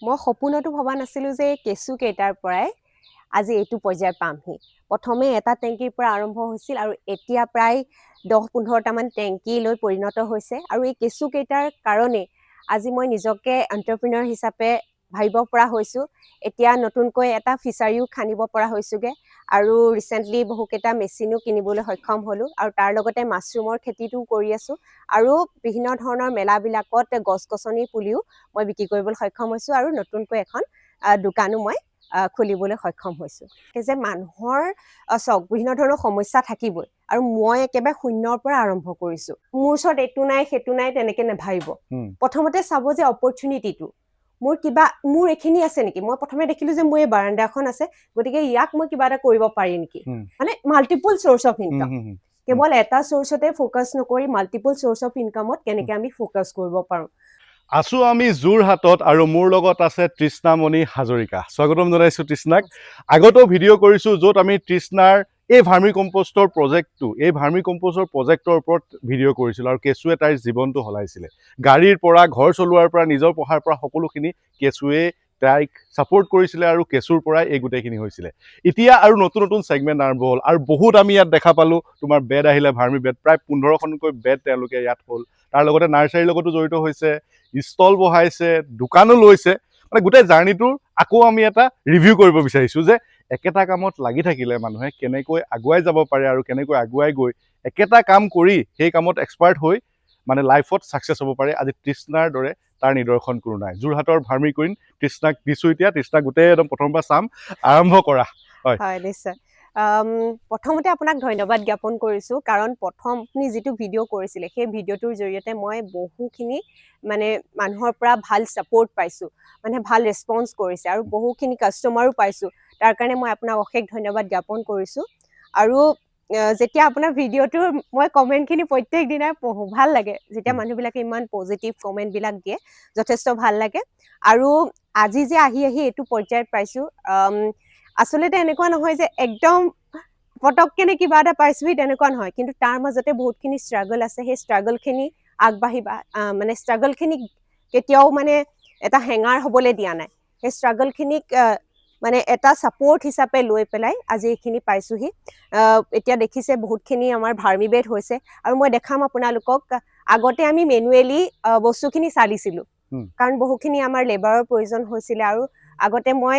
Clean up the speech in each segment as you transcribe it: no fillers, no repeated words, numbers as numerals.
মই সপোনতো ভবা নাছিলোঁ যে কেঁচু কেইটাৰ পৰাই আজি এইটো পৰ্যায় পামহি। প্ৰথমে এটা টেংকিৰ পৰা আৰম্ভ হৈছিল আৰু এতিয়া প্ৰায় 10-15টামান টেংকিলৈ পৰিণত হৈছে আৰু এই কেঁচু কেইটাৰ কাৰণে আজি মই নিজকে এণ্টাৰপ্ৰিনৰ হিচাপে ভাবিব পৰা হৈছোঁ। এতিয়া নতুনকৈ এটা ফিচাৰীও খান্দিব পৰা হৈছোঁগৈ আৰু ৰিচেণ্টলি বহুকেইটা মেচিনো কিনিবলৈ সক্ষম হ'লোঁ আৰু তাৰ লগতে মাছৰুমৰ খেতিটোও কৰি আছোঁ আৰু বিভিন্ন ধৰণৰ মেলাবিলাকত গছ-গছনিৰ পুলিও মই বিক্ৰী কৰিবলৈ সক্ষম হৈছোঁ আৰু নতুনকৈ এখন দোকানো মই খুলিবলৈ সক্ষম হৈছোঁ। যে মানুহৰ চাওক বিভিন্ন ধৰণৰ সমস্যা থাকিবই আৰু মই একেবাৰে শূন্যৰ পৰা আৰম্ভ কৰিছোঁ। মোৰ ওচৰত এইটো নাই সেইটো নাই তেনেকৈ নাভাবিব। প্ৰথমতে চাব যে অপৰচুনিটিটো মোৰ এইখিনি আছে নেকি। মই প্ৰথমে দেখিলোঁ যে মোৰ এই বাৰাণ্ডাখন আছে, গতিকে ইয়াক মই কিবা এটা কৰিব পাৰি নেকি, মানে মাল্টিপল চ'ৰ্চ অফ ইনকাম। কেৱল এটা চ'ৰ্চতে ফ'কাছ নকৰি মাল্টিপল চ'ৰ্চ অফ ইনকামত কেনেকৈ আমি ফ'কাছ কৰিব পাৰোঁ। আছো আমি যোৰহাটত আৰু মোৰ লগত আছে তৃষ্ণামণি হাজৰিকা। স্বাগতম জনাইছোঁ তৃষ্ণাক। আগতেও ভিডিঅ' কৰিছোঁ য'ত আমি তৃষ্ণাৰ এই ভাৰ্মি কম্পষ্টৰ প্ৰজেক্টৰ ওপৰত ভিডিঅ' কৰিছিলোঁ আৰু কেঁচুৱে তাইৰ জীৱনটো সলাইছিলে। গাড়ীৰ পৰা ঘৰ চলোৱাৰ পৰা নিজৰ পঢ়াৰ পৰা সকলোখিনি কেঁচুৱে তাইক ছাপোৰ্ট কৰিছিলে আৰু কেঁচুৰ পৰাই এই গোটেইখিনি হৈছিলে। এতিয়া আৰু নতুন নতুন ছেগমেণ্ট আৰম্ভ হ'ল আৰু বহুত আমি ইয়াত দেখা পালোঁ তোমাৰ বেড আহিলে, ভাৰ্মি বেড প্ৰায় 15খনকৈ বেড তেওঁলোকে ইয়াত হ'ল। তাৰ লগতে নাৰ্চাৰীৰ লগতো জড়িত হৈছে, ষ্টল বহাইছে, দোকানো লৈছে। মানে গোটেই জাৰ্ণিটোৰ আকৌ আমি এটা ৰিভিউ কৰিব বিচাৰিছোঁ যে একেটা কামত লাগি থাকিলে মানুহে কেনেকৈ আগুৱাই যাব পাৰে আৰু কেনেকৈ আগুৱাই গৈ একেটা কাম কৰি সেই কামত এক্সপাৰ্ট হৈ মানে লাইফত ছাকচেছ হ'ব পাৰে। আজি তৃষ্ণাৰ দৰে তাৰ নিদৰ্শন কোনো নাই। যোৰহাটৰ ভাৰ্মি কুইন তৃষ্ণাক দিছোঁ এতিয়া। তৃষ্ণা গোটেই একদম প্ৰথমৰ পৰা চাম, আৰম্ভ কৰা। হয় নিশ্চয়। প্ৰথমতে আপোনাক ধন্যবাদ জ্ঞাপন কৰিছোঁ, কাৰণ প্ৰথম আপুনি যিটো ভিডিঅ' কৰিছিলে সেই ভিডিঅ'টোৰ জৰিয়তে মই বহুখিনি মানে মানুহৰ পৰা ভাল ছাপোৰ্ট পাইছোঁ, মানে ভাল ৰেছপন্স কৰিছে আৰু বহুখিনি কাষ্টমাৰো পাইছোঁ। তাৰ কাৰণে মই আপোনাক অশেষ ধন্যবাদ জ্ঞাপন কৰিছোঁ। আৰু যেতিয়া আপোনাৰ ভিডিঅ'টোৰ মই কমেণ্টখিনি প্ৰত্যেক দিনাই পঢ়োঁ, ভাল লাগে যেতিয়া মানুহবিলাকে ইমান পজিটিভ কমেণ্টবিলাক দিয়ে, যথেষ্ট ভাল লাগে। আৰু আজি যে আহি এইটো পৰ্যায়ত পাইছোঁ, আচলতে এনেকুৱা নহয় যে একদম পটককেনে কিবা এটা পাইছোঁহি, তেনেকুৱা নহয়। কিন্তু তাৰ মাজতে বহুতখিনি ষ্ট্ৰাগল আছে। সেই ষ্ট্ৰাগলখিনি আগবাঢ়িবা, মানে ষ্ট্ৰাগলখিনিক কেতিয়াও মানে এটা হেঙাৰ হ'বলৈ দিয়া নাই। সেই ষ্ট্ৰাগলখিনিক মানে এটা ছাপোৰ্ট হিচাপে লৈ পেলাই আজি এইখিনি পাইছোঁহি। এতিয়া দেখিছে বহুতখিনি আমাৰ ভাৰ্মি বেড হৈছে আৰু মই দেখাম আপোনালোকক। আগতে আমি মেনুৱেলি বস্তুখিনি চালিছিলোঁ, কাৰণ বহুখিনি আমাৰ লেবাৰৰ প্ৰয়োজন হৈছিলে আৰু আগতে মই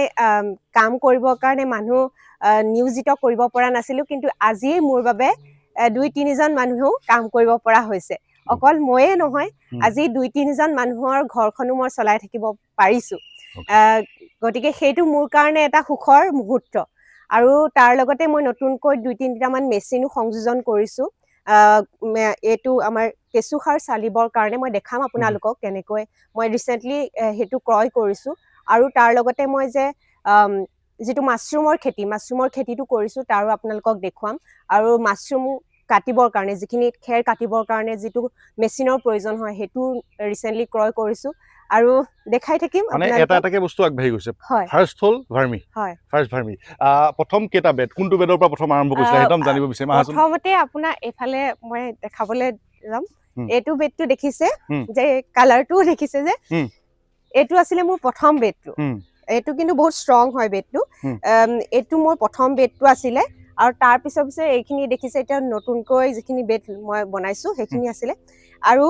কাম কৰিবৰ কাৰণে মানুহ নিয়োজিত কৰিব পৰা নাছিলোঁ। কিন্তু আজি মোৰ বাবে 2-3জন মানুহেও কাম কৰিব পৰা হৈছে। অকল ময়ে নহয়, আজি 2-3জন মানুহৰ ঘৰখনো মই চলাই থাকিব পাৰিছোঁ। গতিকে সেইটো মোৰ কাৰণে এটা সুখৰ মুহূৰ্ত। আৰু তাৰ লগতে মই নতুনকৈ 2-3টামান মেচিনো সংযোজন কৰিছোঁ। এইটো আমাৰ কেঁচুসাৰ চালিবৰ কাৰণে মই দেখাম আপোনালোকক কেনেকৈ মই ৰিচেণ্টলি সেইটো ক্ৰয় কৰিছোঁ। আৰু তাৰ লগতে মই যে যিটো মাছৰুমৰ খেতিটো কৰিছোঁ তাৰো আপোনালোকক দেখুৱাম। আৰু মাছৰুম কাটিবৰ কাৰণে যিখিনি খেৰ কাটিবৰ কাৰণে যিটো মেচিনৰ প্ৰয়োজন হয় সেইটো ৰিচেণ্টলি ক্ৰয় কৰিছোঁ আৰু দেখাই থাকিম। মানে এটা এটাকে বস্তু আগবাঢ়ি গৈছে। ফাৰ্ষ্ট হ'ল ভাৰ্মি। ফাৰ্ষ্ট ভাৰ্মি। প্ৰথম কেইটা বেড, কোনটো বেডৰ পৰা প্ৰথম আৰম্ভ কৰিছিলে একদম জানিব বিচাৰিম। প্ৰথমতে আপোনাৰ এইফালে মই দেখাবলৈ যাম। এইটো বেডটো দেখিছে যে কালাৰটোও দেখিছে যে এইটো আছিলে মোৰ প্ৰথম বেডটো। এইটো কিন্তু বহুত ষ্ট্ৰং হয় বেডটো। এইটো মোৰ প্ৰথম বেডটো আছিলে আৰু তাৰ পিছে এইখিনি দেখিছে এতিয়া নতুনকৈ যিখিনি বেড মই বনাইছোঁ সেইখিনি আছিলে। আৰু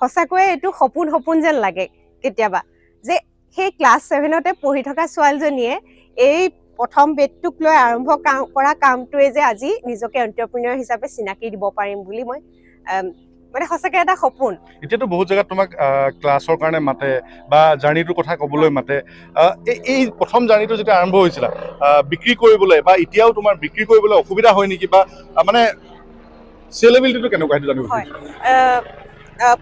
সঁচাকৈয়ে এইটো সপোন যেন লাগে কেতিয়াবা, যে সেই ক্লাছ 7তে পঢ়ি থকা ছোৱালীজনীয়ে এই প্ৰথম বেডটোক লৈ আৰম্ভ কৰা কামটোৱে যে আজি নিজকে এণ্টাৰপ্ৰিনিয়ৰ হিচাপে চিনাকি দিব পাৰিম বুলি মই মানে সঁচাকৈ এটা সপোন। এতিয়াতো বহুত জেগাত তোমাক ক্লাছৰ কাৰণে মাতে বা জাৰ্ণিটোৰ কথা ক'বলৈ মাতে। এই প্ৰথম জাৰ্ণিটো যেতিয়া আৰম্ভ হৈছিলা বিক্ৰী কৰিবলৈ বা এতিয়াও তোমাৰ বিক্ৰী কৰিবলৈ অসুবিধা হয় নেকি, বা মানে চেলেবিলিটিটো কেনেকুৱা সেইটো জানিব হয়। বিচাৰিছোঁ।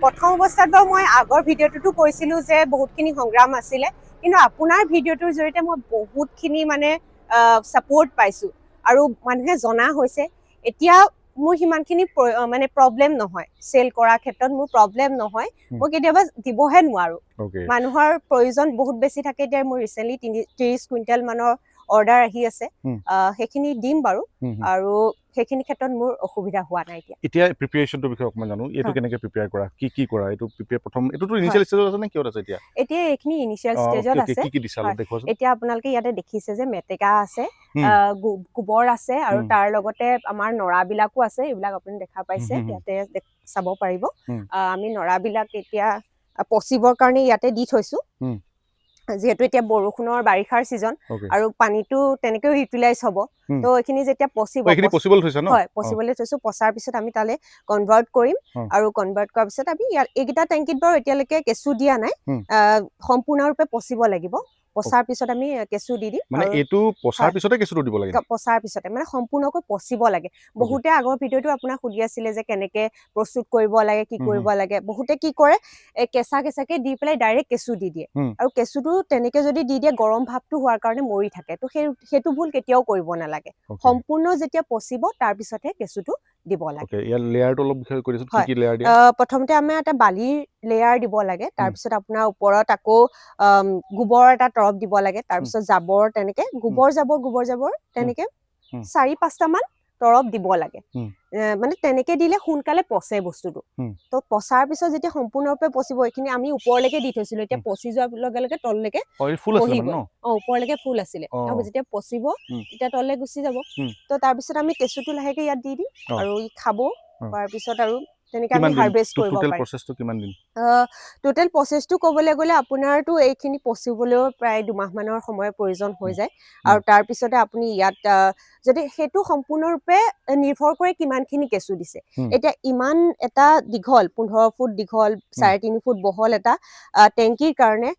প্ৰথম অৱস্থাত বাৰু মই আগৰ ভিডিঅ'টোতো কৈছিলোঁ যে বহুতখিনি সংগ্ৰাম আছিলে, কিন্তু আপোনাৰ ভিডিঅ'টোৰ জৰিয়তে মই বহুতখিনি মানে ছাপোৰ্ট পাইছোঁ আৰু মানুহে জনা হৈছে। এতিয়া মোৰ সিমানখিনি মানে প্ৰব্লেম নহয়, চেল কৰাৰ ক্ষেত্ৰত মোৰ প্ৰব্লেম নহয়। মই কেতিয়াবা দিবহে নোৱাৰোঁ, মানুহৰ প্ৰয়োজন বহুত বেছি থাকে। এতিয়া মোৰ ৰিচেণ্টলি 30 কুইণ্টেল মানৰ অৰ্ডাৰ আহি আছে হুম। সেইখিনি দিম বাৰু হুম, হুম। আৰু সেইখিনি ক্ষেত্ৰত মোৰ অসুবিধা হোৱা নাই এতিয়া এতিয়া প্ৰিপেৰেশ্যনটোৰ বিষয়ে অকণমান জানো এইটো হয়। কেনেকে প্ৰিপেয়াৰ কৰা কি কৰা এইটো প্ৰিপেয়াৰ প্ৰথম এইটোতো হয়। ইনিচিয়েল ষ্টেজত আছে নে কিহত আছে এতিয়া এতিয়া এইখিনি ইনিচিয়েল অ ষ্টেজত অ'কে আছে কি দিছা অলপ হয় দেখুৱাচোন এতিয়া আপোনালোকে ইয়াতে দেখিছে যে মেটেকা আছে হুম। গোবৰ আছে আৰু হুম। তাৰ লগতে আমাৰ নৰাবিলাকো আছে এইবিলাক আপুনি দেখা হুম, পাইছে হুম, হুম। ইয়াতে চাব পাৰিব হুম। আমি নৰাবিলাক এতিয়া পচিবৰ কাৰণে ইয়াতে দি থৈছো হুম। যিহেতু এতিয়া বৰষুণৰ বাৰিষাৰ ছিজন অ'কে আৰু পানীটো তেনেকৈও ইউটিলাইজ হ'ব হুম। তো এইখিনি যেতিয়া পচিব এইখিনি পচিবল থৈছা ন হয় পচিবলৈ থৈছো পচাৰ পিছত আমি তালে কনভাৰ্ট কৰিম অ। আৰু কনভাৰ্ট কৰাৰ পিছত আমি ইয়াত এইকেইটা টেংকিত বাৰু এতিয়ালৈকে কেঁচু দিয়া নাই হুম। সম্পূৰ্ণৰূপে পচিব লাগিব পচাৰ পিছত আমি কেঁচু দি দিম মানে আৰু এইটো পচাৰ হয়। পিছতে কেঁচুটো দিব লাগে পচাৰ পিছতে মানে সম্পূৰ্ণকৈ পচিব লাগে বহুতে আগৰ ভিডিঅ'টো আপোনাক সুধি আছিলে যে কেনেকে প্ৰস্তুত কৰিব লাগে কি হুম, কৰিব লাগে বহুতে কি কৰে কেঁচা কেঁচাকে দি পেলাই ডাইৰেক্ট কেঁচু দি দিয়ে হুম। আৰু কেঁচুটো তেনেকে যদি দি দিয়ে গৰম ভাৱটো হোৱাৰ কাৰণে মৰি থাকে তো সেইটো ভুল কেতিয়াও কৰিব নালাগে অ'কে সম্পূৰ্ণ যেতিয়া পচিব তাৰ পিছতহে কেঁচুটো দিব লাগে অ'কে ইয়াৰ লেয়াৰটো অলপ বিষয়ে কৈ দিছোন হয় কি লেয়াৰ দিয়া প্ৰথমতে আমি এটা বালিৰ লেয়াৰ দিব লাগে হুম। তাৰপিছত আপোনাৰ ওপৰত আকৌ গোবৰ এটা তৰপ দিব লাগে তাৰপিছত জাবৰ তেনেকে গোবৰ জাবৰ তেনেকে হুম। 4-5টা মান তৰপ দিব লাগে হুম। মানে তেনেকে দিলে সোনকালে পচে বস্তুটো হুম। তো পচাৰ পিছত যেতিয়া সম্পূৰ্ণৰূপে পচিব এইখিনি আমি ওপৰলৈকে দি থৈছিলো এতিয়া পচি যোৱাৰ লগে লগে তললৈকে ফুল আছিলে বহি মানে গ'ল ন ওপৰলৈকে ফুল আছিলে অ। আৰু যেতিয়া পচিব হুম। তেতিয়া তললৈ গুচি যাব হুম। তো তাৰপিছত আমি কেঁচুটো লাহেকে ইয়াত দি দিম অ। আৰু ই খাব অ। তাৰপিছত আৰু তেনেকে আমি কিমান দিন হাৰ্ভেষ্ট কৰিব টোটেল পাৰিম প্ৰচেছটো কিমান দিন টোটেল প্ৰচেছটো ক'বলৈ গ'লে আপোনাৰতো এইখিনি পচিবলৈও প্ৰায় 2 মাহ মানৰ সময়ৰ প্ৰয়োজন হৈ যায় আৰু তাৰপিছতে আপুনি ইয়াত যদি সেইটো সম্পূৰ্ণৰূপে নিৰ্ভৰ কৰে কিমানখিনি কেঁচু দিছে এতিয়া ইমান এটা দীঘল 15 ফুট দীঘল 3.5 ফুট বহল এটা টেংকিৰ কাৰণে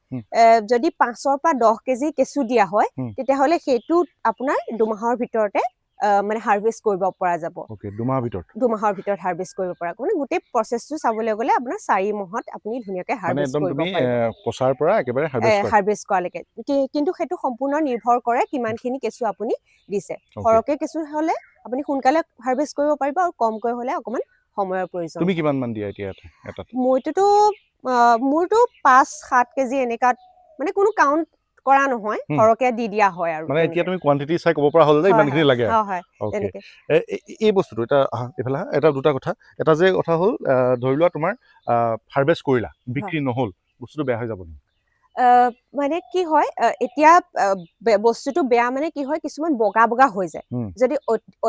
যদি 5ৰ পৰা 10 কেজি কেঁচু দিয়া হয় তেতিয়াহ'লে সেইটো আপোনাৰ 2 মাহৰ ভিতৰতে মানে হাৰ্ভেষ্ট কৰিব পৰা যাব ওকে 2 মাহৰ ভিতৰত 2 মাহৰ ভিতৰত হাৰ্ভেষ্ট কৰিব পৰা মানে গোটেই প্ৰচেছটো চাবলৈ গ'লে আপোনাৰ 4 মাহত আপুনি ধুনীয়াকৈ মানে হাৰ্ভেষ্ট একদম কৰিব তুমি পাৰিব পচাৰ পৰা একেবাৰে হাৰ্ভেষ্ট কৰা হাৰ্ভেষ্ট কৰালৈকে কিন্তু সেইটো সম্পূৰ্ণ নিৰ্ভৰ কৰে কিমানখিনি কেঁচু আপুনি দিছে Okay. সৰহকৈ কেঁচু হ'লে আপুনি সোনকালে হাৰ্ভেষ্ট কৰিব পাৰিব আৰু কমকৈ হ'লে অকণমান সময়ৰ প্ৰয়োজন তুমি কিমান মান দিয়া এতিয়া এটাত মোৰতো 5-7 কেজি এনেকাত মানে কোনো কাউণ্ট কৰা নহয় সৰহকৈ দি দিয়া হয় আৰু মানে এতিয়া তুমি কোৱান্টিটি চাই ক'ব পৰা হ'ল যে ইমানখিনি লাগে হয় ওকে তেনেকে এই বস্তুটো এটা এইফালে এটা দুটা কথা এটা যে কথা হ'ল ধৰি লোৱা তোমাৰ হাৰ্ভেষ্ট কৰিলা বিক্ৰী নহ'ল বস্তুটো বেয়া হৈ যাব নেকি মানে কি হয় এতিয়া বস্তুটো বেয়া মানে কি হয় কিছুমান বগা বগা হৈ যায় যদি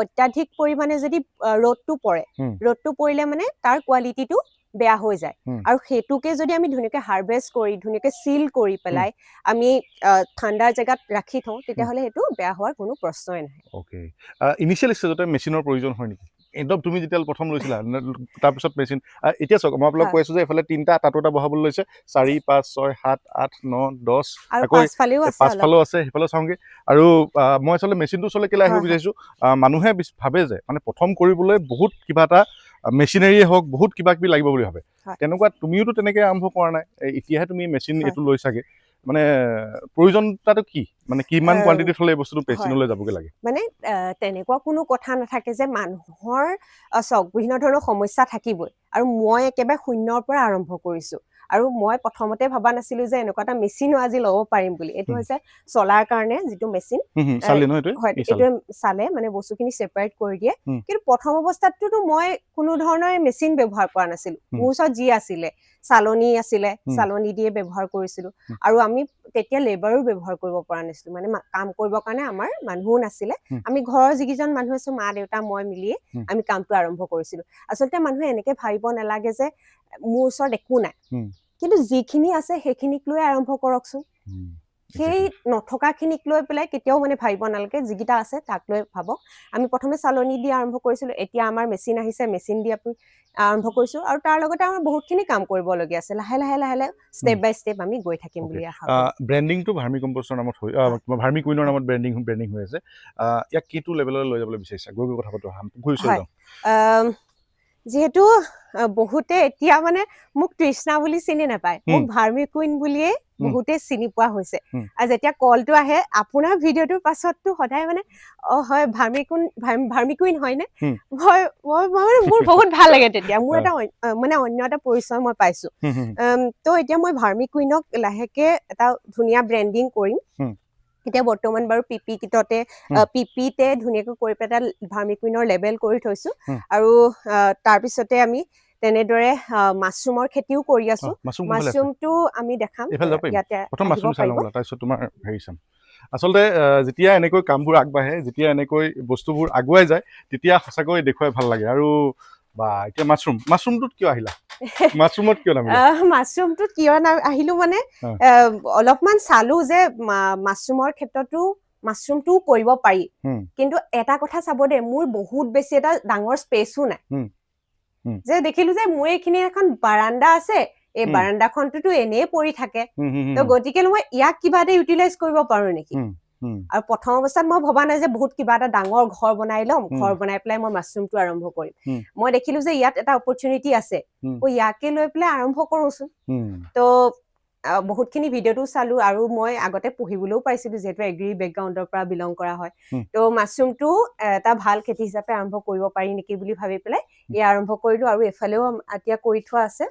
অত্যাধিক পৰিমাণে যদি ৰ'দটো পৰিলে মানে তাৰ কোৱালিটিটো বেয়া হৈ যায় আৰু সেইটোকে যদি আমি ধুনীয়াকৈ হাৰ্ভেষ্ট কৰি ধুনীয়াকৈ চিল কৰি পেলাই আমি ঠাণ্ডাৰ জেগাত ৰাখি থওঁ তেতিয়াহ'লে সেইটো বেয়া হোৱাৰ কোনো প্ৰশ্নই নাহে ওকে ইনিচিয়েল ষ্টেজতে মেচিনৰ প্ৰয়োজন হয় নেকি একদম তুমি যেতিয়া প্ৰথম লৈছিলা তাৰপিছত মেচিন এতিয়া চাওক মই আপোনাক কৈ আছো যে এইফালে 3টা তাতো এটা বহাবলৈ লৈছে 4 5 6 7 8 9 10 আৰু আকৌ পাঁচফালেও আছে সেইফালে চাওঁগে আৰু মই আচলতে মেচিনটো চলে কেলৈ আহিব বিচাৰিছো মানুহে ভাবে যে মানে প্ৰথম কৰিবলৈ বহুত কিবা এটা মেচিনাৰীয়ে হওক বহুত কিবা কিবি লাগিব বুলি ভাবে তেনেকুৱা তুমিওতো তেনেকৈ আৰম্ভ কৰা নাই এতিয়াহে তুমি মেচিন এইটো লৈছাগে মানে প্ৰয়োজনতাটো কি মানে কিমান কোৱান্টিটিত হ'লে এই বস্তুটো মেচিনলৈ যাবগৈ লাগে মানে তেনেকুৱা কোনো কথা নাথাকে যে মানুহৰ চাওক বিভিন্ন ধৰণৰ সমস্যা থাকিবই আৰু মই একেবাৰে শূন্যৰ পৰা আৰম্ভ কৰিছোঁ আৰু মই প্ৰথমতে ভবা নাছিলো যে এনেকুৱা এটা মেচিনো আজি ল'ব পাৰিম বুলি এইটো হৈছে চলাৰ কাৰণে যিটো মেচিন হয় এইটোৱে চালে মানে বস্তুখিনি ছেপাৰেট কৰি দিয়ে কিন্তু প্ৰথম অৱস্থাততো মই কোনো ধৰণৰ মেচিন ব্যৱহাৰ কৰা নাছিলো মোৰ ওচৰত যি আছিলে চালনী দিয়ে ব্যৱহাৰ কৰিছিলো আৰু আমি তেতিয়া লেবাৰো ব্যৱহাৰ কৰিব পৰা নাছিলো মানে কাম কৰিবৰ কাৰণে আমাৰ মানুহো নাছিলে আমি ঘৰৰ যিকেইজন মানুহ আছো মা দেউতা মই মিলিয়ে আমি কামটো আৰম্ভ কৰিছিলো আচলতে মানুহে এনেকে ভাবিব নালাগে যে মোৰ ওচৰত একো নাই কিন্তু যিখিনি আছে সেইখিনিক লৈ আৰম্ভ কৰকচোন সেই নথকাখিনিক লৈ পেলাই কেতিয়াও মানে ভাবিব নালাগে যিকেইটা আছে তাক লৈ ভাবক আমি প্ৰথমে চালনী দি আৰম্ভ কৰিছিলো এতিয়া আমাৰ মেচিন আহিছে মেচিন দি আমি আৰম্ভ কৰিছো আৰু তাৰ লগতে আমাৰ বহুতখিনি কাম কৰিবলগীয়া আছে লাহে লাহে ষ্টেপ বাই ষ্টেপ আমি গৈ থাকিম বুলি আশা কৰোঁ ব্ৰেণ্ডিংটো ভাৰ্মি কম্পষ্টৰ নামত ভাৰ্মি কুইনৰ নামত ব্ৰেণ্ডিং হৈ আছে ইয়াক কিটো লেভেললৈ লৈ যাবলৈ বিচাৰিছা গৈ কথা পাতো যিহেতু বহুতে এতিয়া মানে মোক তৃষ্ণা বুলি চিনি নাপায় মোক ভাৰ্মি কুইন বুলিয়ে বহুতে চিনি পোৱা হৈছে আৰু যেতিয়া কলটো আহে আপোনাৰ ভিডিঅ'টোৰ পাছততো সদায় মানে হয় ভাৰ্মি কুইন হয়নে মই মোৰ বহুত ভাল লাগে তেতিয়া মোৰ এটা মানে অন্য এটা পৰিচয় মই পাইছো তো এতিয়া মই ভাৰ্মি কুইনক লাহেকে এটা ধুনীয়া ব্ৰেণ্ডিং কৰিম এতিয়া বৰ্তমান বাৰু পিপি কিটতে পিপিতে ধুনীয়াকৈ কৰি পেলাই ভাৰ্মি কুইনৰ লেবেল কৰি থৈছো আৰু তাৰপিছতে আমি তেনেদৰে মাছৰুমৰ খেতিও কৰি আছো মাছৰুমটো আমি দেখাম ইয়াতে প্ৰথম মাছৰুম চাই লওঁ তাৰপিছত তোমাৰ হেৰি চাম আচলতে যেতিয়া এনেকৈ কামবোৰ আগবাঢ়ে যেতিয়া এনেকৈ বস্তুবোৰ আগুৱাই যায় তেতিয়া সঁচাকৈ দেখুৱাই ভাল লাগে আৰু বা এতিয়া মাছৰুমটোত কিয় আহিলা মাছৰুমত কিয় নামিলা মাছৰুমটোত কিয় আহিলো মানে অলপমান চালো যে মাছৰুমৰ ক্ষেত্ৰতো মাছৰুমটোও কৰিব পাৰি কিন্তু এটা কথা চাব দে মোৰ বহুত বেছি এটা ডাঙৰ স্পেচো নাই যে দেখিলো যে মোৰ এইখিনি এখন বাৰাণ্ডা আছে এই বাৰাণ্ডাখনটোতো এনেই পৰি থাকে তো গতিকে মই ইয়াক কিবা এটা ইউটিলাইজ কৰিব পাৰো নেকি আৰু প্ৰথম অৱস্থাত মই ভবা নাই যে বহুত কিবা এটা ডাঙৰ ঘৰ বনাই ল'ম ঘৰ বনাই পেলাই মই মাছৰুমটো আৰম্ভ কৰিম মই দেখিলো যে ইয়াত এটা অপৰচুনিটি আছে ইয়াকে লৈ পেলাই আৰম্ভ কৰোচোন তো বহুতখিনি ভিডিঅ'টো চালো আৰু মই আগতে পঢ়িবলৈও পাইছিলো যিহেতু এগ্ৰি বেকগ্ৰাউণ্ডৰ পৰা বিলং কৰা হয় তো মাছৰুমটো এটা ভাল খেতি হিচাপে আৰম্ভ কৰিব পাৰি নেকি বুলি ভাবি পেলাই এই আৰম্ভ কৰিলো আৰু এফালেও এতিয়া কৰি থোৱা আছে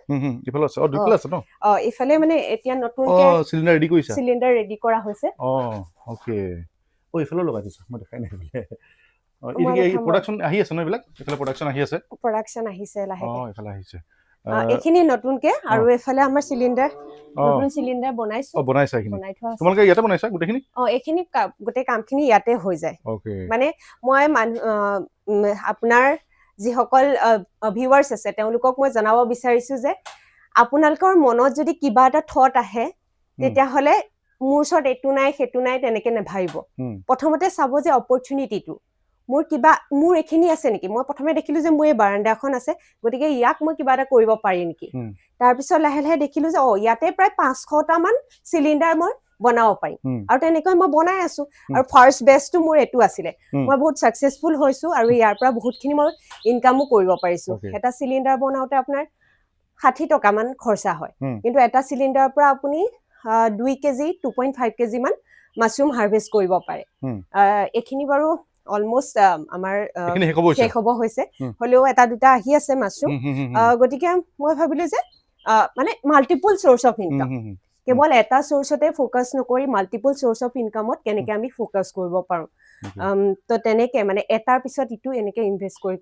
এফালে মানে এতিয়া নতুনকে চিলিণ্ডাৰ ৰেডি কৰা হৈছে এইফালেও লগাই দিছো মই দেখাই নাই প্ৰডাকশ্যন আহি আছে ন এইবিলাক এইফালে প্ৰডাকশ্যন আহিছে লাহেকে এইফালে আহিছে এইখিনি নতুনকে আৰু এফালে আমাৰ চিলিণ্ডাৰ নতুন চিলিণ্ডাৰ বনাইছো বনাই থোৱা আছে তোমালোকে ইয়াতে বনাইছা গোটেইখিনি এইখিনি গোটেই কামখিনি ইয়াতে হৈ যায় মানে মই আপোনাৰ যিসকল ভিউৱাৰ্ছ আছে তেওঁলোকক মই জনাব বিচাৰিছো যে আপোনালোকৰ মনত যদি কিবা এটা থট আহে তেতিয়াহ'লে মোৰ ওচৰত এইটো নাই সেইটো নাই তেনেকে নাভাবিব প্ৰথমতে চাব যে অপৰচুনিটিটো মোৰ এইখিনি আছে নেকি মই প্ৰথমে দেখিলো যে মোৰ এই বাৰাণ্ডাখন আছে গতিকে ইয়াক মই কিবা এটা কৰিব পাৰি নেকি তাৰপিছত লাহে লাহে দেখিলো যে ইয়াতে প্ৰায় 500টা মান চিলিণ্ডাৰ মই বনাব পাৰিম আৰু তেনেকৈ মই বনাই আছো আৰু ফাৰ্ষ্ট বেচটো মোৰ এইটো আছিলে মই বহুত সাকসেসফুল হৈছো আৰু ইয়াৰ পৰা বহুতখিনি মই ইনকামো কৰিব পাৰিছো এটা চিলিণ্ডাৰ বনাওতে আপোনাৰ 60 টকা মান খৰচা হয় কিন্তু এটা চিলিণ্ডাৰৰ পৰা আপুনি 2 কেজি 2.5 কেজি মান মাছৰুম হাৰভেষ্ট কৰিব পাৰে এইখিনি বাৰু অলমোষ্ট আমাৰ শেষ হ'ব হৈছে হলেও এটা দুটা আহি আছে মাছৰুম গতিকে মই ভাবিলো যে মানে মাল্টিপল সোৰ্স অফ ইনকাম কেৱল এটা সোৰ্সতে ফোকাস নকৰি মাল্টিপল সোৰ্স অফ ইনকামত কেনেকৈ আমি ফোকাস কৰিব পাৰো তো তেনেকে মানে এটাৰ পিছত ইটো এনেকে ইনভেষ্ট কৰি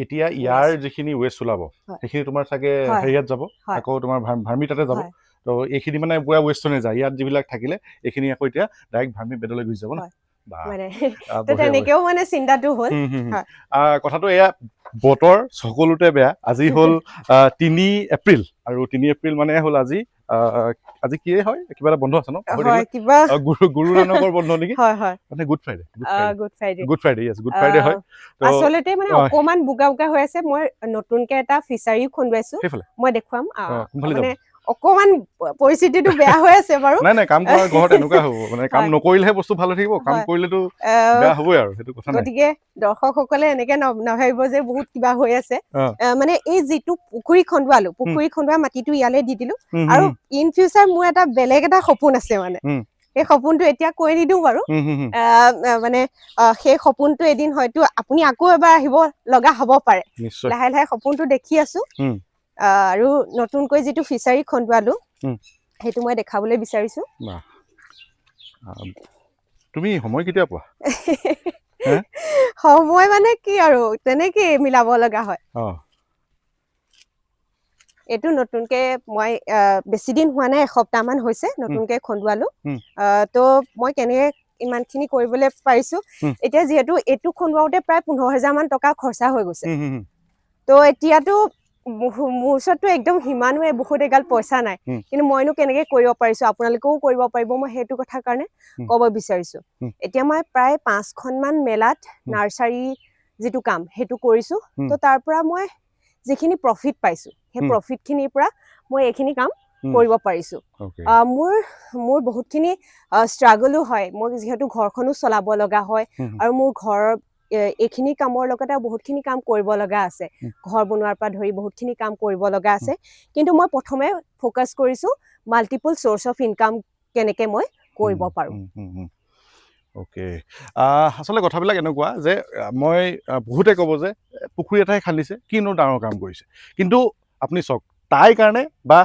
এতিয়া ইয়াৰ যিখিনি ওয়েষ্ট ওলাব সেইখিনি তোমাৰ চাগে হেৰিয়াত যাব আকৌ তোমাৰ ভাৰ্মি তাতে যাব তো এইখিনি মানে পুৰা ওয়েষ্ট নাযায় ইয়াত যিবিলাক থাকিলে এইখিনি আকৌ এতিয়া ডাইৰেক্ট ভাৰ্মি বেডলৈ গুচি যাব ন তেনেকেও মানে চিন্তাটো হ'ল কথাটো এয়া বতৰ সকলোতে বেয়া আজি হ'ল 3 এপ্ৰিল আৰু 3 এপ্ৰিল মানে হ'ল আজি কি হয় কিবা এটা বন্ধ আছে ন গুৰু নানকৰ বন্ধ নেকি মানে গুড ফ্ৰাইডে হয় আচলতে মানে অকমান বুগা হৈ আছে মই নতুনকে এটা ফিচাৰী খুন্দুৱাইছো মই দেখুৱাম মানে অকমান পৰিস্থিতিটো বেয়া হৈ আছে বাৰু নাই কাম কৰা ঘৰত এনেকুৱা হ'ব মানে কাম নকৰিলেহে বস্তু ভালে থাকিব কাম কৰিলেতো বেয়া হ'বই আৰু সেইটো কথা নাই গতিকে দৰ্শকসকলে এনেকে নাভাবিব যে বহুত কিবা হৈ আছে মানে এই যিটো পুখুৰী খন্দুৱা মাটিটো ইয়ালে দি দিলো আৰু ইন ফিউচাৰ মোৰ এটা বেলেগ এটা সপোন আছে মানে সেই সপোনটো এতিয়া কৈ নিদিও বাৰু মানে সেই সপোনটো এদিন হয়তো আপুনি আকৌ এবাৰ আহিব লগা হ'ব পাৰে লাহে লাহে সপোনটো দেখি আছো আৰু নতুনকৈ যিটো ফিচাৰী খন্দুৱালো সেইটো মই দেখাবলৈ বিচাৰিছো তুমি সময় কেতিয়া পোৱা সময় মানে কি আৰু তেনেকে মিলাব লগা হয় এইটো নতুনকে মই বেছি দিন হোৱা নাই এসপ্তাহ মান হৈছে নতুনকে খন্দুৱালো তো মই কেনেকে ইমানখিনি কৰিবলৈ পাৰিছো এতিয়া যিহেতু এইটো খন্দুৱাওতে প্ৰায় 15,000 মান টকা খৰচা হৈ গৈছে তো এতিয়াতো মোৰ ওচৰতো একদম সিমানো বহুত এগাল পইচা নাই কিন্তু মইনো কেনেকে কৰিব পাৰিছো আপোনালোকেও কৰিব পাৰিব মই সেইটো কথা কাৰণে ক'ব বিচাৰিছো এতিয়া মই প্ৰায় 5খন মান মেলাত নাৰ্চাৰী যিটো কাম সেইটো কৰিছো তো তাৰ পৰা মই যিখিনি প্ৰফিট পাইছো সেই প্ৰফিট খিনিৰ পৰা মই এইখিনি কাম কৰিব পাৰিছো মোৰ বহুতখিনি ষ্ট্ৰাগলো হয় মই যিহেতু ঘৰখনো চলাব লগা হয় আৰু মোৰ ঘৰৰ এইখিনি কামৰ লগতে বহুতখিনি কাম কৰিব লগা আছে ঘৰ বনোৱাৰ পৰা ধৰি বহুতখিনি কাম কৰিব লগা আছে কিন্তু মই প্ৰথমে ফোকাস কৰিছো মাল্টিপল সোৰ্স অফ ইনকাম কেনেকে মই কৰিব পাৰো আচলতে কথাবিলাক এনেকুৱা যে মই বহুতে ক'ব যে পুখুৰী এটাই খান্দিছে কিনো ডাঙৰ কাম কৰিছে কিন্তু আপুনি চাওক তাইৰ কাৰণে বা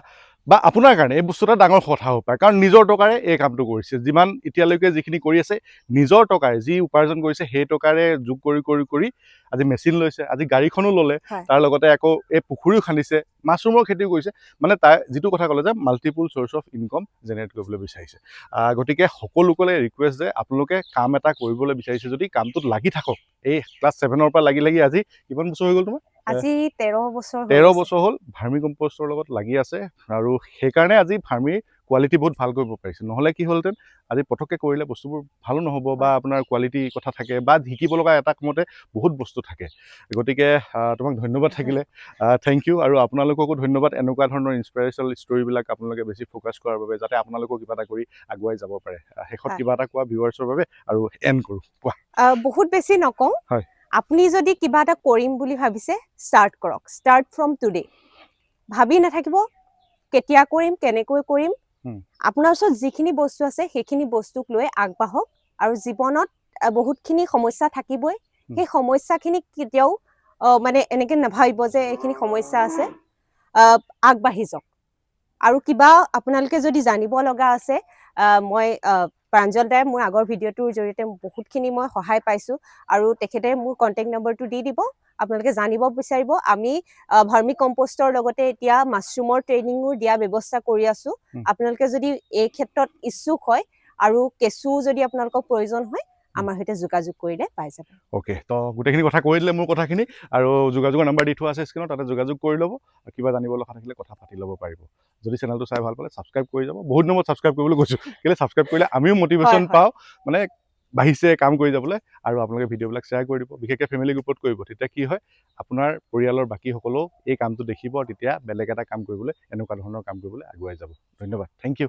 বা আপোনাৰ কাৰণে এই বস্তু এটা ডাঙৰ কথা হ'ব পাৰে, কাৰণ নিজৰ টকাৰে এই কামটো কৰিছে। যিমান এতিয়ালৈকে যিখিনি কৰি আছে নিজৰ টকাৰে যি উপাৰ্জন কৰিছে সেই টকাৰে যোগ কৰি কৰি কৰি আজি মেচিন লৈছে, আজি গাড়ীখনো ল'লে, হয়। তাৰ লগতে আকৌ এই পুখুৰীও খান্দিছে, মাছৰুমৰ খেতিও কৰিছে। মানে তাৰ যিটো কথা ক'লে যে multiple source of income generate কৰিবলৈ বিচাৰিছে। গতিকে সকলোকলে ৰিকুৱেষ্ট যে আপোনালোকে কাম এটা কৰিবলৈ বিচাৰিছে যদি কামটোত লাগি থাকক। এই ক্লাছ 7ৰ পৰা লাগি লাগি আজি কিমান বছৰ হৈ গ'ল তোমাৰ? আজি 13 বছৰ হৈ 13 গৈছে। বছৰ হ'ল ভাৰ্মি কম্পষ্টৰ লগত লাগি আছে, আৰু সেইকাৰণে আজি ভাৰ্মিৰ কোৱালিটি বহুত ভাল কৰিব পাৰিছে। নহ'লে কি হ'লহেঁতেন, আজি পটককৈ কৰিলে বস্তুবোৰ ভালো নহ'ব, বা আপোনাৰ কোৱালিটি কথা থাকে, বা শিকিব লগা এটা কামতে বহুত বস্তু থাকে। গতিকে তোমাক ধন্যবাদ থাকিলে, থেংক ইউ। আৰু আপোনালোককো ধন্যবাদ, এনেকুৱা ধৰণৰ ইনস্পিৰেশ্যনেল ষ্টৰিবিলাক আপোনালোকে বেছি ফ'কাছ কৰাৰ বাবে, যাতে আপোনালোকেও কিবা এটা কৰি আগুৱাই যাব পাৰে। শেষত হয়। কিবা এটা কোৱা ভিউৱাৰ্ছৰ বাবে আৰু এণ্ড কৰোঁ, কোৱা। বহুত বেছি নকওঁ। হয়। আপুনি যদি কিবা এটা কৰিম বুলি ভাবিছে, ষ্টাৰ্ট কৰক। Start from today. ভাবি নাথাকিব কেতিয়া কৰিম, কেনেকৈ কৰিম। আপোনাৰ ওচৰত যিখিনি বস্তু আছে সেইখিনি বস্তুক লৈ আগবাঢ়ক। আৰু জীৱনত বহুতখিনি সমস্যা থাকিবই। সেই সমস্যাখিনি কেতিয়াও মানে এনেকৈ নাভাবিব যে এইখিনি সমস্যা আছে, আগবাঢ়ি যাওক। আৰু কিবা আপোনালোকে যদি জানিব লগা আছে, মই প্ৰাঞ্জল দাই মোৰ আগৰ ভিডিঅ'টোৰ জৰিয়তে বহুতখিনি মই সহায় পাইছোঁ, আৰু তেখেতে মোৰ কণ্টেক্ট নম্বৰটো দি দিব। আপোনালোকে জানিব বিচাৰিব। আমি ভাৰ্মি কম্পষ্টৰ লগতে এতিয়া মাছৰুমৰ ট্ৰেইনিঙো দিয়া ব্যৱস্থা কৰি আছোঁ। আপোনালোকে যদি এই ক্ষেত্ৰত ইচ্ছুক হয় আৰু কেঁচু যদি আপোনালোকক প্ৰয়োজন হয়, আমাৰ সৈতে যোগাযোগ কৰিলে পাই যাব। অ'কে, তো গোটেইখিনি কথা কৈ দিলে মোৰ কথাখিনি, আৰু যোগাযোগৰ নাম্বাৰ দি থোৱা আছে স্ক্ৰীনত, তাতে যোগাযোগ কৰি ল'ব। কিবা জানিব লগা থাকিলে কথা পাতি ল'ব পাৰিব। যদি চেনেলটো চাই ভাল পালে ছাবস্ক্ৰাইব কৰি যাব। বহুত দিনত ছাবস্ক্ৰাইব কৰিবলৈ কৈছোঁ, কেলৈ ছাবস্ক্ৰাইব কৰিলে আমিও মটিভেশ্যন পাওঁ, মানে বাঢ়িছে কাম কৰি যাবলৈ। আৰু আপোনালোকে ভিডিঅ'বিলাক শ্বেয়াৰ কৰি দিব, বিশেষকৈ ফেমিলি গ্ৰুপত কৰিব। তেতিয়া কি হয়, আপোনাৰ পৰিয়ালৰ বাকীসকলেও এই কামটো দেখিব, তেতিয়া বেলেগ এটা কাম কৰিবলৈ, এনেকুৱা ধৰণৰ কাম কৰিবলৈ আগুৱাই যাব। ধন্যবাদ, থেংক ইউ।